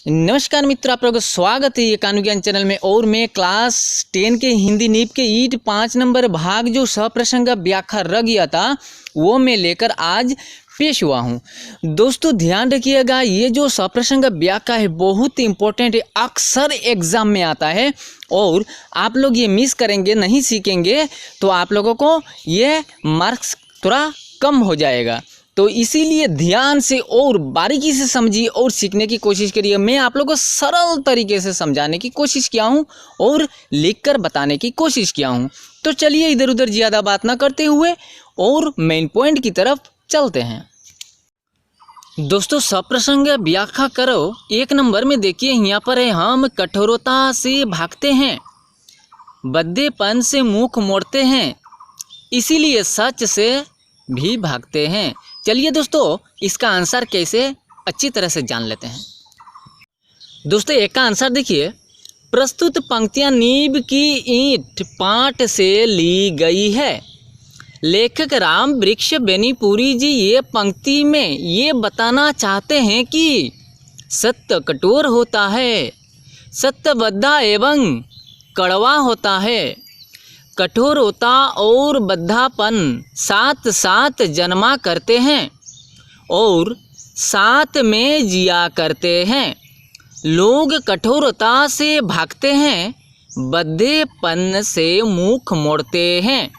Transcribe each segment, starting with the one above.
नमस्कार मित्र, आप लोगों का स्वागत है ये कानू ज्ञान चैनल में। और मैं क्लास 10 के हिंदी नीप के ईट 5 नंबर भाग जो सप्रसंग व्याख्या रह गया था वो मैं लेकर आज पेश हुआ हूँ। दोस्तों ध्यान रखिएगा, ये जो सप्रसंग व्याख्या है बहुत इंपॉर्टेंट है, अक्सर एग्जाम में आता है और आप लोग ये मिस करेंगे, नहीं सीखेंगे तो आप लोगों को ये मार्क्स थोड़ा कम हो जाएगा। तो इसीलिए ध्यान से और बारीकी से समझिए और सीखने की कोशिश करिए। मैं आप लोगों को सरल तरीके से समझाने की कोशिश किया हूँ और लिखकर बताने की कोशिश किया हूँ। तो चलिए इधर उधर ज़्यादा बात ना करते हुए और मेन पॉइंट की तरफ चलते हैं। दोस्तों सप्रसंग व्याख्या करो 1 नंबर में देखिए, यहाँ पर है हम कठोरता से भागते हैं, बद्देपन से मुख मोड़ते हैं, इसीलिए सच से भी भागते हैं। चलिए दोस्तों इसका आंसर कैसे अच्छी तरह से जान लेते हैं। दोस्तों एक का आंसर देखिए, प्रस्तुत पंक्तियां नींव की ईंट पाट से ली गई है। लेखक राम वृक्ष बेनीपुरी जी ये पंक्ति में ये बताना चाहते हैं कि सत्य कठोर होता है, सत्य बद्धा एवं कड़वा होता है। कठोरता और बद्धापन साथ साथ जन्मा करते हैं और साथ में जिया करते हैं। लोग कठोरता से भागते हैं, बद्धेपन से मुख मोड़ते हैं,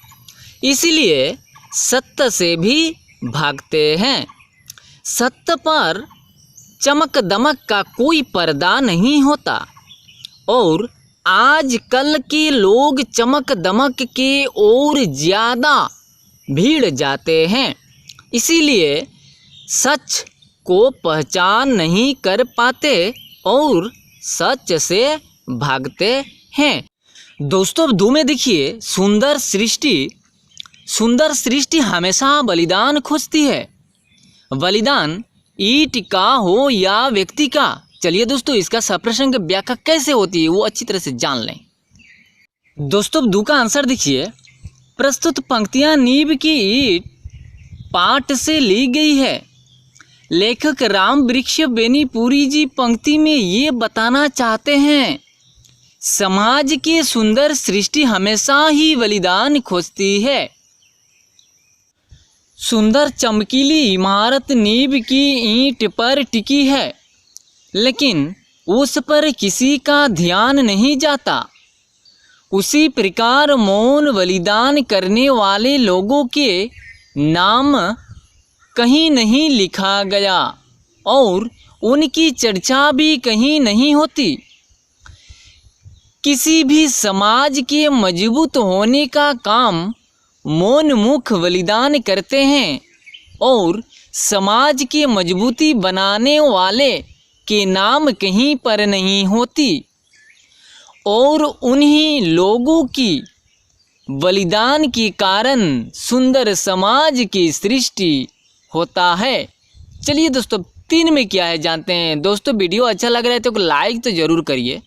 इसलिए सत्य से भी भागते हैं। सत्य पर चमक दमक का कोई पर्दा नहीं होता और आजकल के लोग चमक दमक के और ज़्यादा भीड़ जाते हैं, इसीलिए सच को पहचान नहीं कर पाते और सच से भागते हैं। दोस्तों 2 में देखिए, सुंदर सृष्टि हमेशा बलिदान खोजती है। बलिदान ईंट का हो या व्यक्ति का। चलिए दोस्तों इसका सप्रसंग व्याख्या कैसे होती है वो अच्छी तरह से जान लें। दोस्तों 2 का आंसर देखिए, प्रस्तुत पंक्तियां नींव की ईंट पाट से ली गई है। लेखक राम वृक्ष बेनीपुरी जी पंक्ति में ये बताना चाहते हैं, समाज की सुंदर सृष्टि हमेशा ही बलिदान खोजती है। सुंदर चमकीली इमारत नींव की ईंट पर टिकी है, लेकिन उस पर किसी का ध्यान नहीं जाता। उसी प्रकार मौन बलिदान करने वाले लोगों के नाम कहीं नहीं लिखा गया और उनकी चर्चा भी कहीं नहीं होती। किसी भी समाज के मजबूत होने का काम मौन मुख बलिदान करते हैं और समाज के मजबूती बनाने वाले के नाम कहीं पर नहीं होती और उन्हीं लोगों की बलिदान के कारण सुंदर समाज की सृष्टि होता है। चलिए दोस्तों 3 में क्या है जानते हैं। दोस्तों वीडियो अच्छा लग रहा है तो लाइक तो ज़रूर करिए।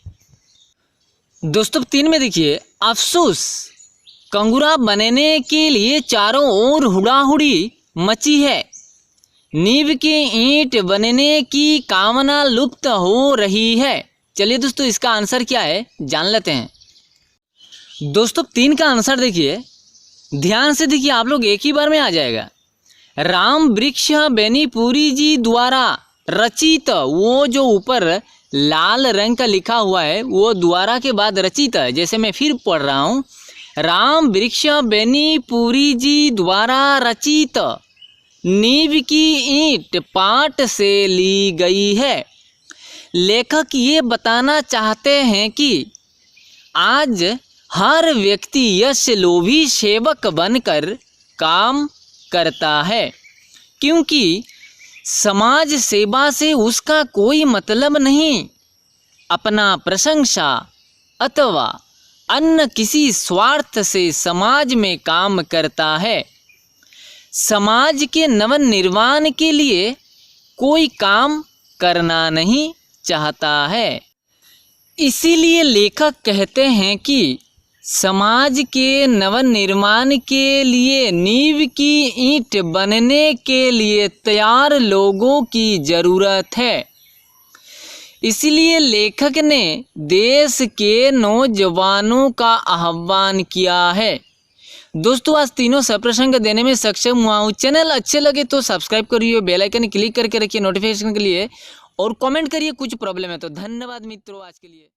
दोस्तों 3 में देखिए, अफसोस कंगूरा बनने के लिए चारों ओर हुड़ाहुड़ी मची है। नींव की ईंट बनने की कामना लुप्त हो रही है। चलिए दोस्तों इसका आंसर क्या है जान लेते हैं। दोस्तों 3 का आंसर देखिए, ध्यान से देखिए, आप लोग एक ही बार में आ जाएगा। राम वृक्ष बेनीपुरी जी द्वारा रचित, वो जो ऊपर लाल रंग का लिखा हुआ है वो द्वारा के बाद रचित है। जैसे मैं फिर पढ़ रहा हूँ, राम वृक्ष बेनीपुरी जी द्वारा रचित नींव की ईंट पाट से ली गई है। लेखक ये बताना चाहते हैं कि आज हर व्यक्ति यश लोभी सेवक बनकर काम करता है, क्योंकि समाज सेवा से उसका कोई मतलब नहीं। अपना प्रशंसा अथवा अन्य किसी स्वार्थ से समाज में काम करता है। समाज के नवनिर्माण के लिए कोई काम करना नहीं चाहता है। इसीलिए लेखक कहते हैं कि समाज के नवनिर्माण के लिए नींव की ईंट बनने के लिए तैयार लोगों की ज़रूरत है। इसलिए लेखक ने देश के नौजवानों का आह्वान किया है। दोस्तों आज तीनों सप्रसंग देने में सक्षम हुआ हूँ। चैनल अच्छे लगे तो सब्सक्राइब करिए, बेल आइकन क्लिक करके रखिए नोटिफिकेशन के लिए, और कमेंट करिए कुछ प्रॉब्लम है तो। धन्यवाद मित्रों आज के लिए।